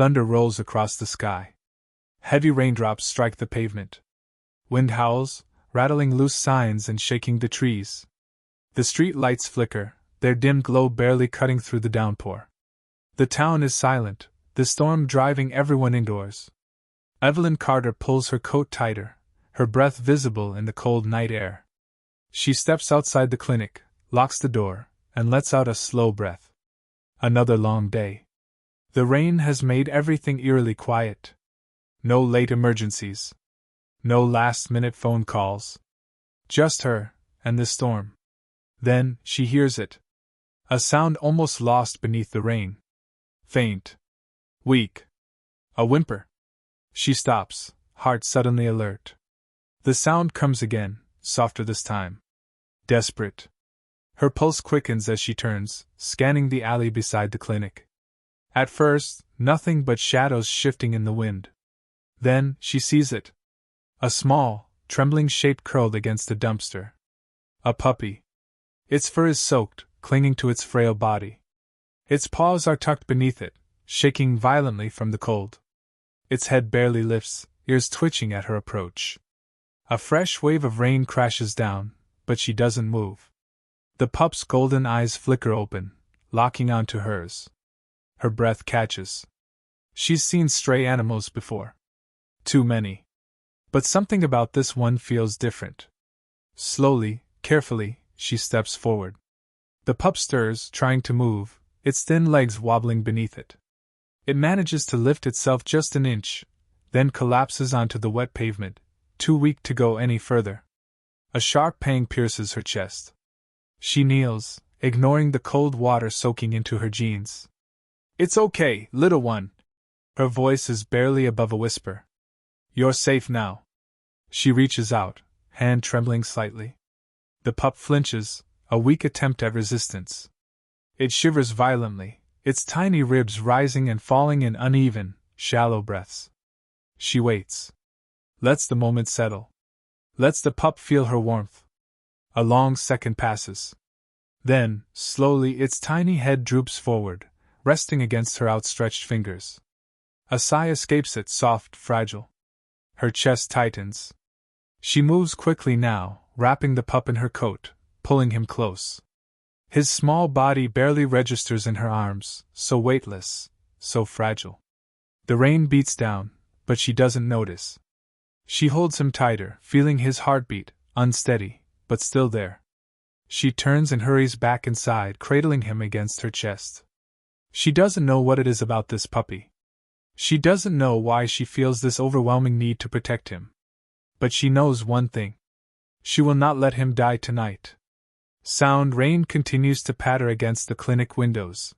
Thunder rolls across the sky. Heavy raindrops strike the pavement. Wind howls, rattling loose signs and shaking the trees. The street lights flicker, their dim glow barely cutting through the downpour. The town is silent, the storm driving everyone indoors. Evelyn Carter pulls her coat tighter, her breath visible in the cold night air. She steps outside the clinic, locks the door, and lets out a slow breath. Another long day. The rain has made everything eerily quiet. No late emergencies. No last-minute phone calls. Just her, and the storm. Then, she hears it. A sound almost lost beneath the rain. Faint. Weak. A whimper. She stops, heart suddenly alert. The sound comes again, softer this time. Desperate. Her pulse quickens as she turns, scanning the alley beside the clinic. At first, nothing but shadows shifting in the wind. Then, she sees it. A small, trembling shape curled against a dumpster. A puppy. Its fur is soaked, clinging to its frail body. Its paws are tucked beneath it, shaking violently from the cold. Its head barely lifts, ears twitching at her approach. A fresh wave of rain crashes down, but she doesn't move. The pup's golden eyes flicker open, locking onto hers. Her breath catches. She's seen stray animals before. Too many. But something about this one feels different. Slowly, carefully, she steps forward. The pup stirs, trying to move, its thin legs wobbling beneath it. It manages to lift itself just an inch, then collapses onto the wet pavement, too weak to go any further. A sharp pang pierces her chest. She kneels, ignoring the cold water soaking into her jeans. "It's okay, little one." Her voice is barely above a whisper. "You're safe now." She reaches out, hand trembling slightly. The pup flinches, a weak attempt at resistance. It shivers violently, its tiny ribs rising and falling in uneven, shallow breaths. She waits. Lets the moment settle. Lets the pup feel her warmth. A long second passes. Then, slowly, its tiny head droops forward, resting against her outstretched fingers. A sigh escapes it, soft, fragile. Her chest tightens. She moves quickly now, wrapping the pup in her coat, pulling him close. His small body barely registers in her arms, so weightless, so fragile. The rain beats down, but she doesn't notice. She holds him tighter, feeling his heartbeat, unsteady, but still there. She turns and hurries back inside, cradling him against her chest. She doesn't know what it is about this puppy. She doesn't know why she feels this overwhelming need to protect him. But she knows one thing. She will not let him die tonight. Rain continues to patter against the clinic windows.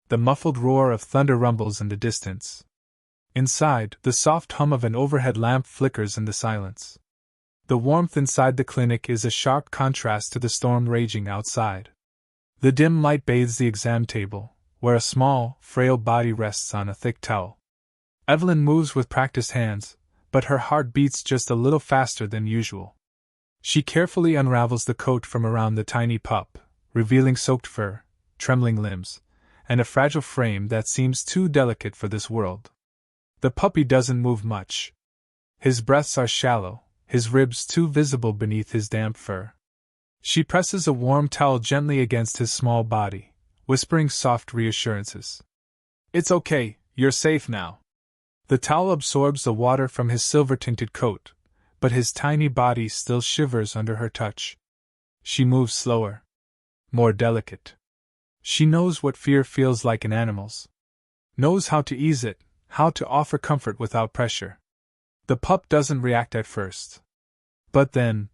The muffled roar of thunder rumbles in the distance. Inside, the soft hum of an overhead lamp flickers in the silence. The warmth inside the clinic is a sharp contrast to the storm raging outside. The dim light bathes the exam table, where a small, frail body rests on a thick towel. Evelyn moves with practiced hands, but her heart beats just a little faster than usual. She carefully unravels the coat from around the tiny pup, revealing soaked fur, trembling limbs, and a fragile frame that seems too delicate for this world. The puppy doesn't move much. His breaths are shallow, his ribs too visible beneath his damp fur. She presses a warm towel gently against his small body, whispering soft reassurances. "It's okay, you're safe now." The towel absorbs the water from his silver-tinted coat, but his tiny body still shivers under her touch. She moves slower. More delicate. She knows what fear feels like in animals. Knows how to ease it, how to offer comfort without pressure. The pup doesn't react at first. But then,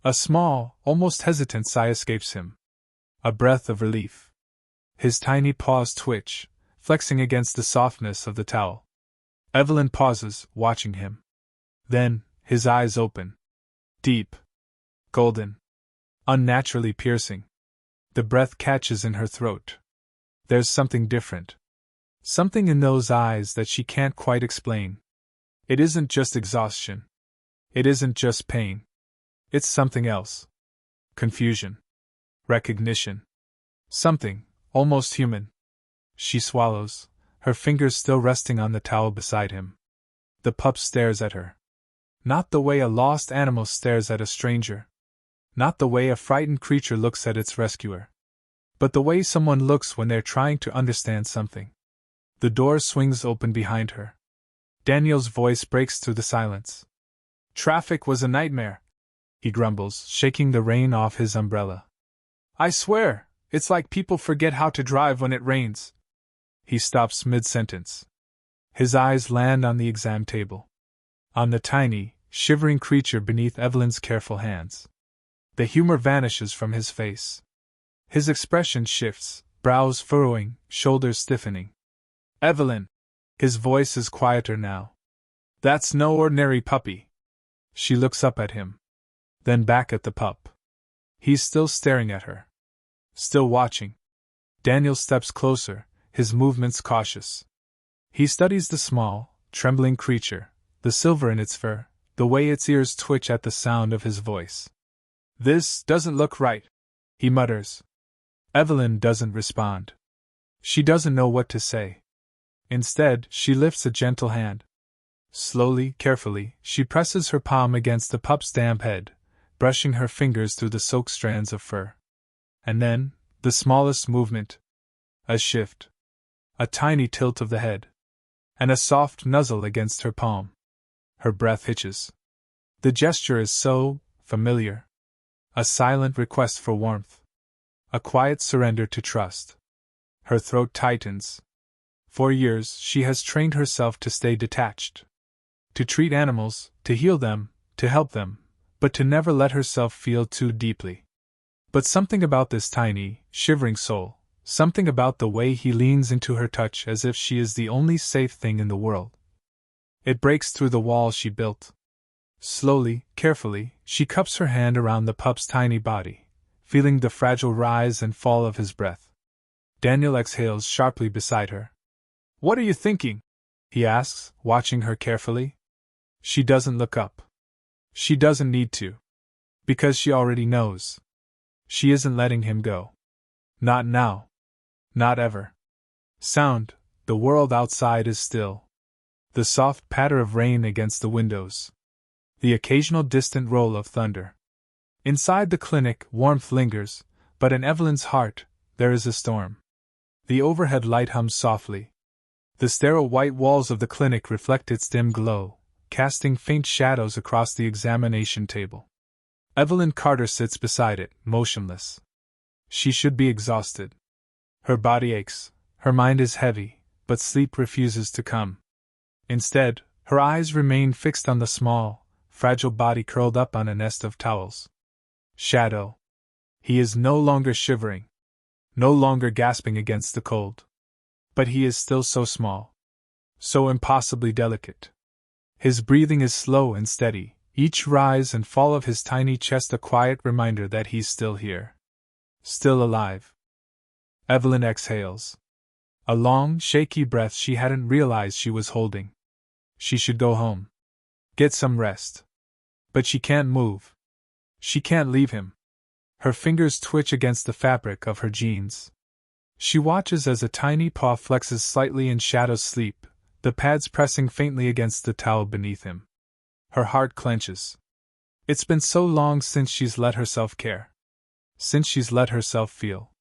a small, almost hesitant sigh escapes him. A breath of relief. His tiny paws twitch, flexing against the softness of the towel. Evelyn pauses, watching him. Then, his eyes open. Deep. Golden. Unnaturally piercing. The breath catches in her throat. There's something different. Something in those eyes that she can't quite explain. It isn't just exhaustion. It isn't just pain. It's something else. Confusion. Recognition. Something, almost human. She swallows, her fingers still resting on the towel beside him. The pup stares at her. Not the way a lost animal stares at a stranger. Not the way a frightened creature looks at its rescuer. But the way someone looks when they're trying to understand something. The door swings open behind her. Daniel's voice breaks through the silence. "Traffic was a nightmare," he grumbles, shaking the rain off his umbrella. "I swear, it's like people forget how to drive when it rains." He stops mid-sentence. His eyes land on the exam table. On the tiny, shivering creature beneath Evelyn's careful hands. The humor vanishes from his face. His expression shifts, brows furrowing, shoulders stiffening. "Evelyn!" His voice is quieter now. "That's no ordinary puppy." She looks up at him. Then back at the pup. He's still staring at her. Still watching. Daniel steps closer, his movements cautious. He studies the small, trembling creature, the silver in its fur, the way its ears twitch at the sound of his voice. "This doesn't look right," he mutters. Evelyn doesn't respond. She doesn't know what to say. Instead, she lifts a gentle hand. Slowly, carefully, she presses her palm against the pup's damp head, brushing her fingers through the soaked strands of fur. And then, the smallest movement. A shift. A tiny tilt of the head. And a soft nuzzle against her palm. Her breath hitches. The gesture is so familiar. A silent request for warmth. A quiet surrender to trust. Her throat tightens. For years, she has trained herself to stay detached. To treat animals, to heal them, to help them, but to never let herself feel too deeply. But something about this tiny, shivering soul, something about the way he leans into her touch as if she is the only safe thing in the world. It breaks through the wall she built. Slowly, carefully, she cups her hand around the pup's tiny body, feeling the fragile rise and fall of his breath. Daniel exhales sharply beside her. "What are you thinking?" he asks, watching her carefully. She doesn't look up. She doesn't need to. Because she already knows. She isn't letting him go. Not now. Not ever. Sound, the world outside is still. The soft patter of rain against the windows. The occasional distant roll of thunder. Inside the clinic, warmth lingers, but in Evelyn's heart, there is a storm. The overhead light hums softly. The sterile white walls of the clinic reflect its dim glow, casting faint shadows across the examination table. Evelyn Carter sits beside it, motionless. She should be exhausted. Her body aches, her mind is heavy, but sleep refuses to come. Instead, her eyes remain fixed on the small, fragile body curled up on a nest of towels. Shadow. He is no longer shivering. No longer gasping against the cold. But he is still so small. So impossibly delicate. His breathing is slow and steady, each rise and fall of his tiny chest a quiet reminder that he's still here. Still alive. Evelyn exhales. A long, shaky breath she hadn't realized she was holding. She should go home. Get some rest. But she can't move. She can't leave him. Her fingers twitch against the fabric of her jeans. She watches as a tiny paw flexes slightly in shadow sleep, the pads pressing faintly against the towel beneath him. Her heart clenches. It's been so long since she's let herself care. Since she's let herself feel.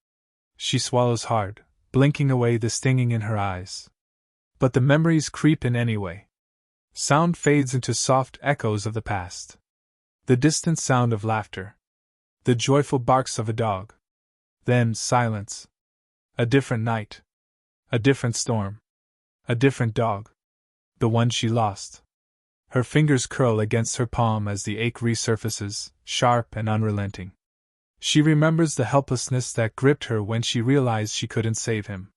She swallows hard, blinking away the stinging in her eyes. But the memories creep in anyway. Sound fades into soft echoes of the past. The distant sound of laughter. The joyful barks of a dog. Then silence. A different night. A different storm. A different dog. The one she lost. Her fingers curl against her palm as the ache resurfaces, sharp and unrelenting. She remembers the helplessness that gripped her when she realized she couldn't save him.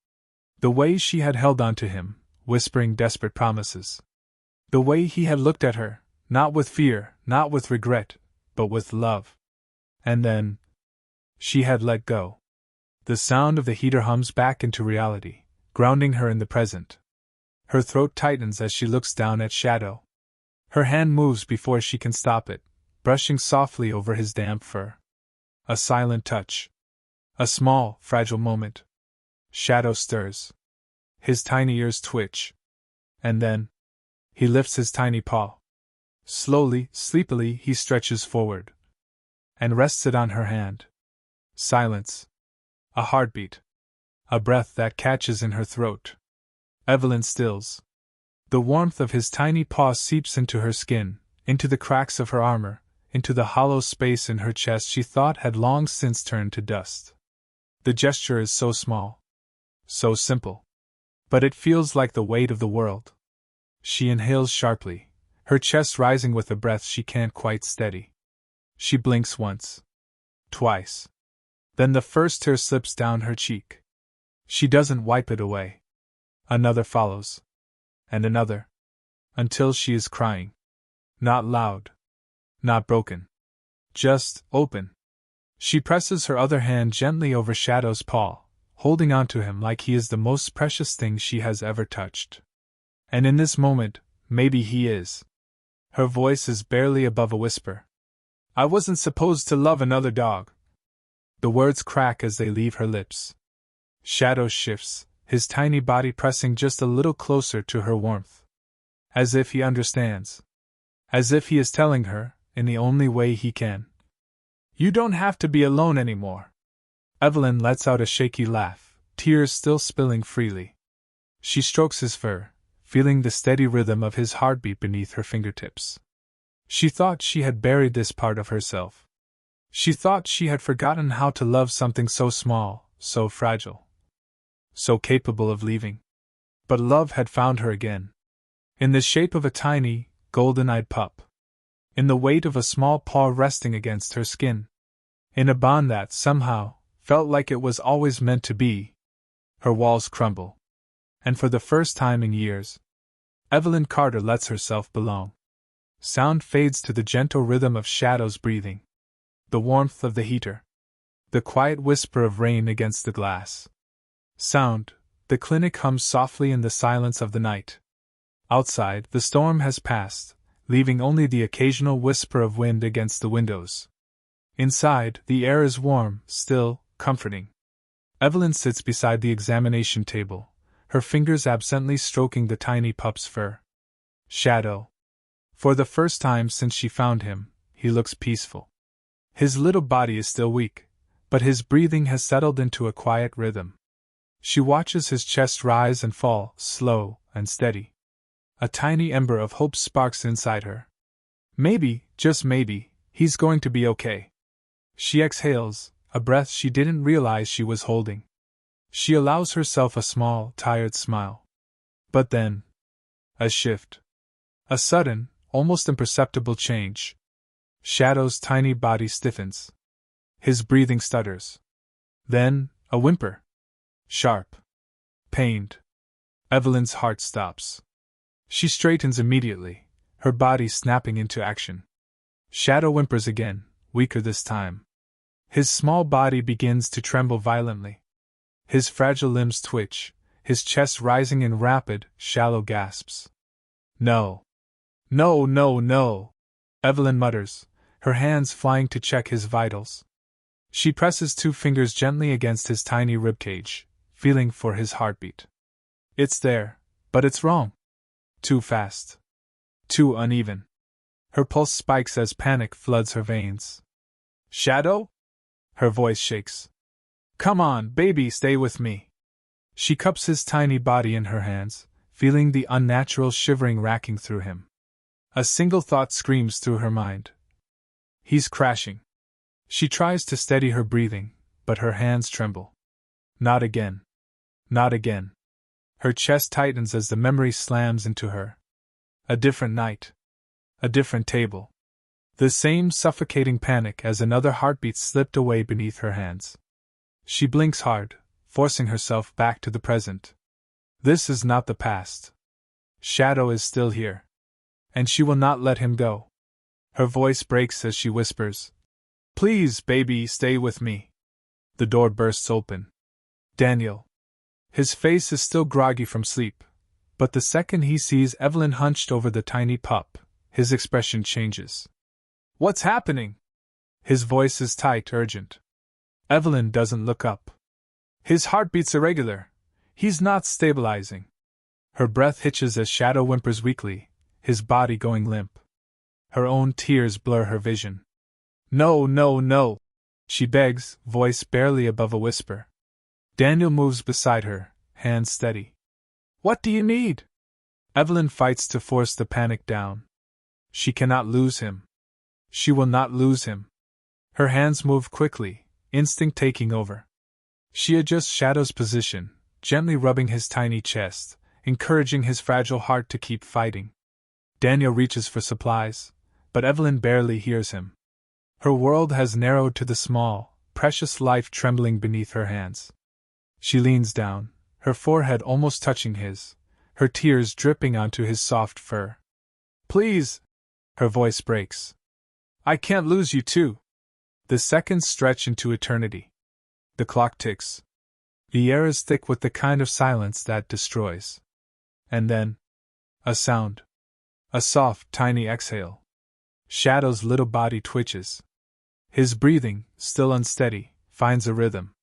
The way she had held on to him, whispering desperate promises. The way he had looked at her, not with fear, not with regret, but with love. And then, she had let go. The sound of the heater hums back into reality, grounding her in the present. Her throat tightens as she looks down at Shadow. Her hand moves before she can stop it, brushing softly over his damp fur. A silent touch. A small, fragile moment. Shadow stirs. His tiny ears twitch. And then, he lifts his tiny paw. Slowly, sleepily, he stretches forward. And rests it on her hand. Silence. A heartbeat. A breath that catches in her throat. Evelyn stills. The warmth of his tiny paw seeps into her skin, into the cracks of her armor, into the hollow space in her chest she thought had long since turned to dust. The gesture is so small. So simple. But it feels like the weight of the world. She inhales sharply, her chest rising with a breath she can't quite steady. She blinks once. Twice. Then the first tear slips down her cheek. She doesn't wipe it away. Another follows. And another. Until she is crying. Not loud. Not broken. Just open. She presses her other hand gently over Shadow's paw, holding on to him like he is the most precious thing she has ever touched. And in this moment, maybe he is. Her voice is barely above a whisper. I wasn't supposed to love another dog. The words crack as they leave her lips. Shadow shifts, his tiny body pressing just a little closer to her warmth. As if he understands. As if he is telling her, in the only way he can. You don't have to be alone anymore. Evelyn lets out a shaky laugh, tears still spilling freely. She strokes his fur, feeling the steady rhythm of his heartbeat beneath her fingertips. She thought she had buried this part of herself. She thought she had forgotten how to love something so small, so fragile. So capable of leaving. But love had found her again. In the shape of a tiny, golden-eyed pup. In the weight of a small paw resting against her skin. In a bond that, somehow, felt like it was always meant to be. Her walls crumble. And for the first time in years, Evelyn Carter lets herself belong. Sound fades to the gentle rhythm of Shadow's breathing. The warmth of the heater. The quiet whisper of rain against the glass. Sound, the clinic hums softly in the silence of the night. Outside, the storm has passed, leaving only the occasional whisper of wind against the windows. Inside, the air is warm, still, comforting. Evelyn sits beside the examination table, her fingers absently stroking the tiny pup's fur. Shadow. For the first time since she found him, he looks peaceful. His little body is still weak, but his breathing has settled into a quiet rhythm. She watches his chest rise and fall, slow and steady. A tiny ember of hope sparks inside her. Maybe, just maybe, he's going to be okay. She exhales, a breath she didn't realize she was holding. She allows herself a small, tired smile. But then, a shift. A sudden, almost imperceptible change. Shadow's tiny body stiffens. His breathing stutters. Then, a whimper. Sharp. Pained. Evelyn's heart stops. She straightens immediately, her body snapping into action. Shadow whimpers again, weaker this time. His small body begins to tremble violently. His fragile limbs twitch, his chest rising in rapid, shallow gasps. No. No, no, no, Evelyn mutters, her hands flying to check his vitals. She presses 2 fingers gently against his tiny ribcage, feeling for his heartbeat. It's there, but it's wrong. Too fast. Too uneven. Her pulse spikes as panic floods her veins. Shadow? Her voice shakes. Come on, baby, stay with me. She cups his tiny body in her hands, feeling the unnatural shivering racking through him. A single thought screams through her mind. He's crashing. She tries to steady her breathing, but her hands tremble. Not again. Not again. Her chest tightens as the memory slams into her. A different night. A different table. The same suffocating panic as another heartbeat slipped away beneath her hands. She blinks hard, forcing herself back to the present. This is not the past. Shadow is still here. And she will not let him go. Her voice breaks as she whispers, Please, baby, stay with me. The door bursts open. Daniel. His face is still groggy from sleep, but the second he sees Evelyn hunched over the tiny pup, his expression changes. What's happening? His voice is tight, urgent. Evelyn doesn't look up. His heartbeat's irregular. He's not stabilizing. Her breath hitches as Shadow whimpers weakly, his body going limp. Her own tears blur her vision. No, no, no, she begs, voice barely above a whisper. Daniel moves beside her, hands steady. What do you need? Evelyn fights to force the panic down. She cannot lose him. She will not lose him. Her hands move quickly, instinct taking over. She adjusts Shadow's position, gently rubbing his tiny chest, encouraging his fragile heart to keep fighting. Daniel reaches for supplies, but Evelyn barely hears him. Her world has narrowed to the small, precious life trembling beneath her hands. She leans down, her forehead almost touching his, her tears dripping onto his soft fur. Please! Her voice breaks. I can't lose you too. The seconds stretch into eternity. The clock ticks. The air is thick with the kind of silence that destroys. And then, a sound. A soft, tiny exhale. Shadow's little body twitches. His breathing, still unsteady, finds a rhythm.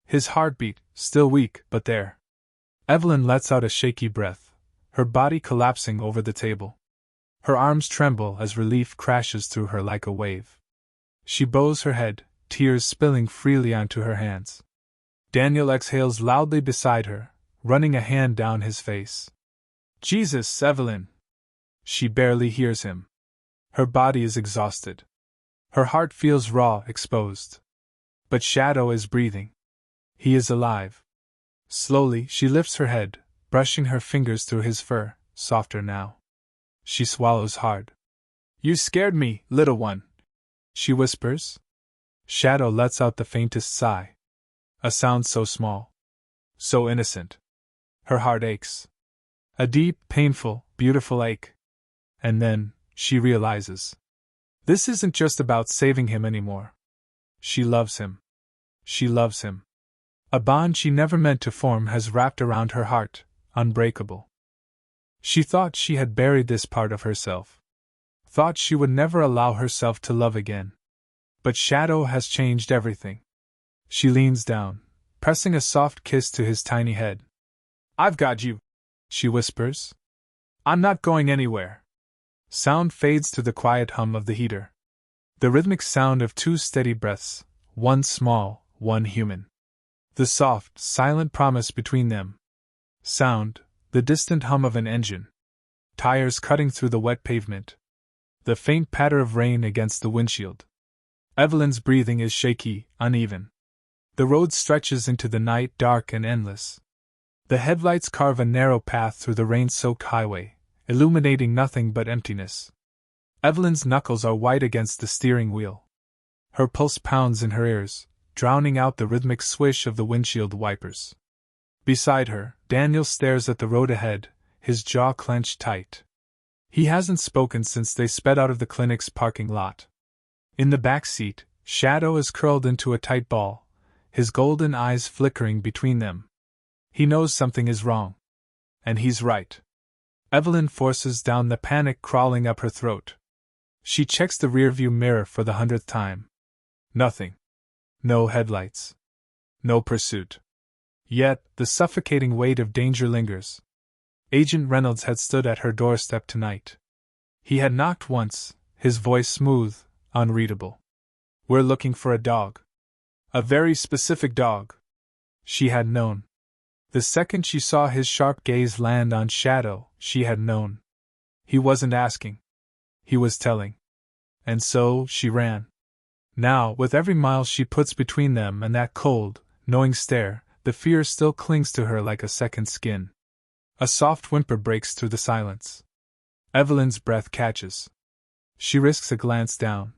His heartbeat, still weak, but there. Evelyn lets out a shaky breath, her body collapsing over the table. Her arms tremble as relief crashes through her like a wave. She bows her head, tears spilling freely onto her hands. Daniel exhales loudly beside her, running a hand down his face. Jesus, Evelyn! She barely hears him. Her body is exhausted. Her heart feels raw, exposed. But Shadow is breathing. He is alive. Slowly, she lifts her head, brushing her fingers through his fur, softer now. She swallows hard. You scared me, little one, she whispers. Shadow lets out the faintest sigh. A sound so small. So innocent. Her heart aches. A deep, painful, beautiful ache. And then, she realizes. This isn't just about saving him anymore. She loves him. She loves him. A bond she never meant to form has wrapped around her heart, unbreakable. She thought she had buried this part of herself. Thought she would never allow herself to love again. But Shadow has changed everything. She leans down, pressing a soft kiss to his tiny head. I've got you, she whispers. I'm not going anywhere. Sound fades to the quiet hum of the heater. The rhythmic sound of two steady breaths, one small, one human. The soft, silent promise between them. Sound, the distant hum of an engine. Tires cutting through the wet pavement. The faint patter of rain against the windshield. Evelyn's breathing is shaky, uneven. The road stretches into the night, dark and endless. The headlights carve a narrow path through the rain-soaked highway, illuminating nothing but emptiness. Evelyn's knuckles are white against the steering wheel. Her pulse pounds in her ears, drowning out the rhythmic swish of the windshield wipers. Beside her, Daniel stares at the road ahead, his jaw clenched tight. He hasn't spoken since they sped out of the clinic's parking lot. In the back seat, Shadow is curled into a tight ball, his golden eyes flickering between them. He knows something is wrong. And he's right. Evelyn forces down the panic crawling up her throat. She checks the rearview mirror for the 100th time. Nothing. No headlights. No pursuit. Yet, the suffocating weight of danger lingers. Agent Reynolds had stood at her doorstep tonight. He had knocked once, his voice smooth, unreadable. We're looking for a dog. A very specific dog. She had known. The second she saw his sharp gaze land on Shadow, she had known. He wasn't asking. He was telling. And so, she ran. Now, with every mile she puts between them and that cold, knowing stare, the fear still clings to her like a second skin. A soft whimper breaks through the silence. Evelyn's breath catches. She risks a glance down.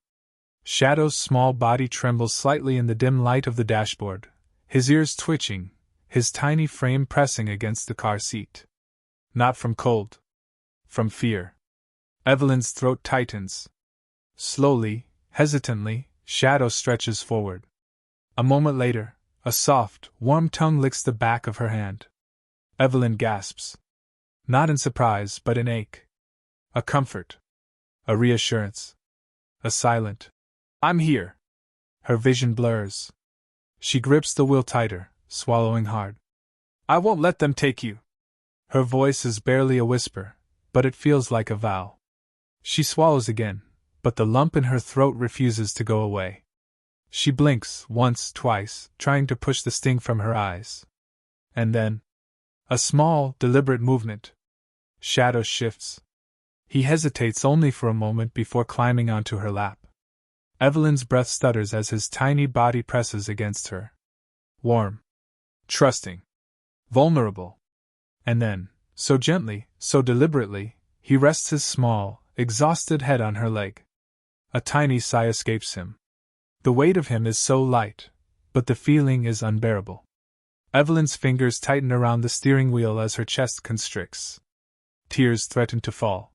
Shadow's small body trembles slightly in the dim light of the dashboard, his ears twitching, his tiny frame pressing against the car seat. Not from cold. From fear. Evelyn's throat tightens. Slowly, hesitantly, Shadow stretches forward. A moment later, a soft, warm tongue licks the back of her hand. Evelyn gasps. Not in surprise, but in ache. A comfort. A reassurance. A silent, I'm here. Her vision blurs. She grips the wheel tighter, swallowing hard. I won't let them take you. Her voice is barely a whisper, but it feels like a vow. She swallows again, but the lump in her throat refuses to go away. She blinks once, twice, trying to push the sting from her eyes. And then, a small, deliberate movement. Shadow shifts. He hesitates only for a moment before climbing onto her lap. Evelyn's breath stutters as his tiny body presses against her. Warm. Trusting. Vulnerable. And then, so gently, so deliberately, he rests his small, exhausted head on her leg. A tiny sigh escapes him. The weight of him is so light, but the feeling is unbearable. Evelyn's fingers tighten around the steering wheel as her chest constricts. Tears threaten to fall.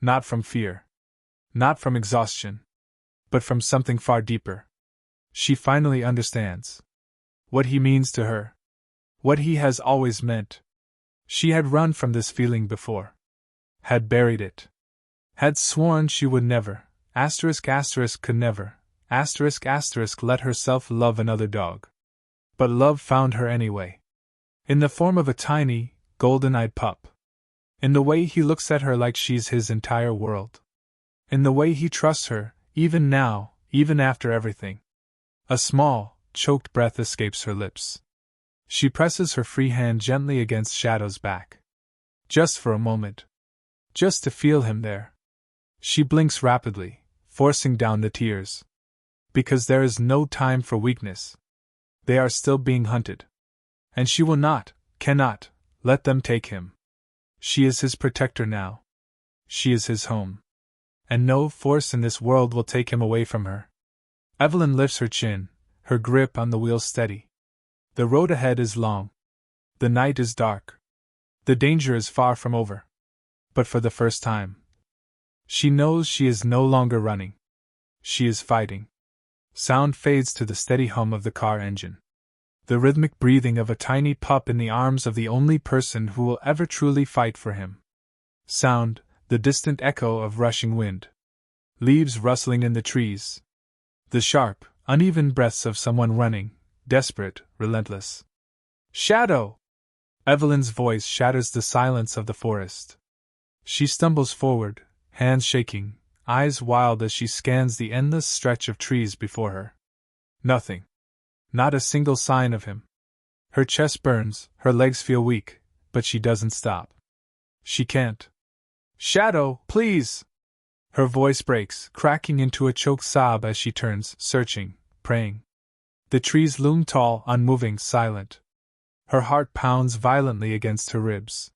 Not from fear. Not from exhaustion. But from something far deeper. She finally understands. What he means to her. What he has always meant. She had run from this feeling before. Had buried it. Had sworn she would never, could never, let herself love another dog. But love found her anyway. In the form of a tiny, golden-eyed pup. In the way he looks at her like she's his entire world. In the way he trusts her, even now, even after everything. A small, choked breath escapes her lips. She presses her free hand gently against Shadow's back. Just for a moment. Just to feel him there. She blinks rapidly, forcing down the tears. Because there is no time for weakness. They are still being hunted. And she will not, cannot, let them take him. She is his protector now. She is his home. And no force in this world will take him away from her. Evelyn lifts her chin, her grip on the wheel steady. The road ahead is long. The night is dark. The danger is far from over. But for the first time, she knows she is no longer running. She is fighting. Sound fades to the steady hum of the car engine. The rhythmic breathing of a tiny pup in the arms of the only person who will ever truly fight for him. Sound, the distant echo of rushing wind. Leaves rustling in the trees. The sharp, uneven breaths of someone running, desperate, relentless. Shadow! Evelyn's voice shatters the silence of the forest. She stumbles forward, hands shaking, eyes wild as she scans the endless stretch of trees before her. Nothing. Not a single sign of him. Her chest burns, her legs feel weak, but she doesn't stop. She can't. Shadow, please! Her voice breaks, cracking into a choked sob as she turns, searching, praying. The trees loom tall, unmoving, silent. Her heart pounds violently against her ribs.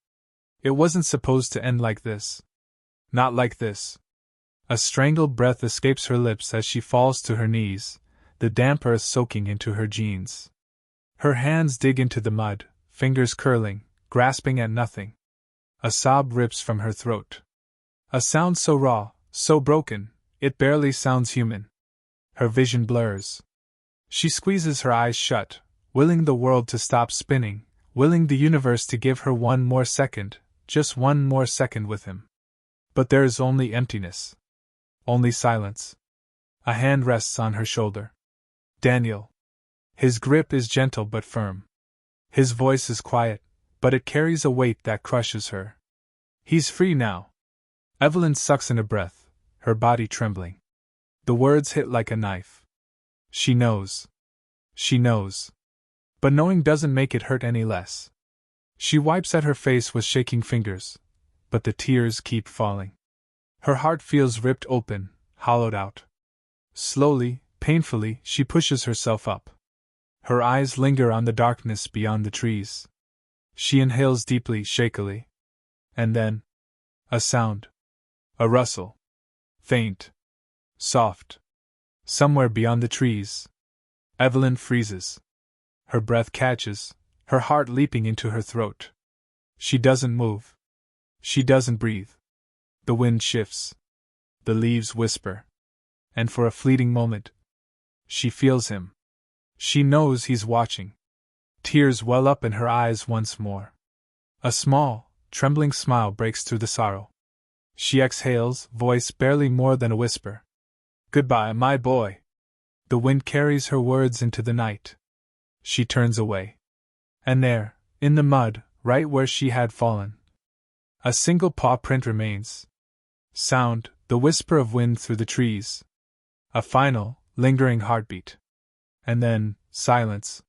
It wasn't supposed to end like this. Not like this. A strangled breath escapes her lips as she falls to her knees, the damp earth soaking into her jeans. Her hands dig into the mud, fingers curling, grasping at nothing. A sob rips from her throat. A sound so raw, so broken, it barely sounds human. Her vision blurs. She squeezes her eyes shut, willing the world to stop spinning, willing the universe to give her one more second, just one more second with him. But there is only emptiness. Only silence. A hand rests on her shoulder. Daniel. His grip is gentle but firm. His voice is quiet, but it carries a weight that crushes her. He's free now. Evelyn sucks in a breath, her body trembling. The words hit like a knife. She knows. She knows. But knowing doesn't make it hurt any less. She wipes at her face with shaking fingers, but the tears keep falling. Her heart feels ripped open, hollowed out. Slowly, painfully, she pushes herself up. Her eyes linger on the darkness beyond the trees. She inhales deeply, shakily. And then, a sound. A rustle. Faint. Soft. Somewhere beyond the trees. Evelyn freezes. Her breath catches, her heart leaping into her throat. She doesn't move. She doesn't breathe. The wind shifts. The leaves whisper. And for a fleeting moment, she feels him. She knows he's watching. Tears well up in her eyes once more. A small, trembling smile breaks through the sorrow. She exhales, voice barely more than a whisper. Goodbye, my boy. The wind carries her words into the night. She turns away. And there, In the mud, right where she had fallen. A single paw print remains. Sound, the whisper of wind through the trees. A final, lingering heartbeat. And then, silence,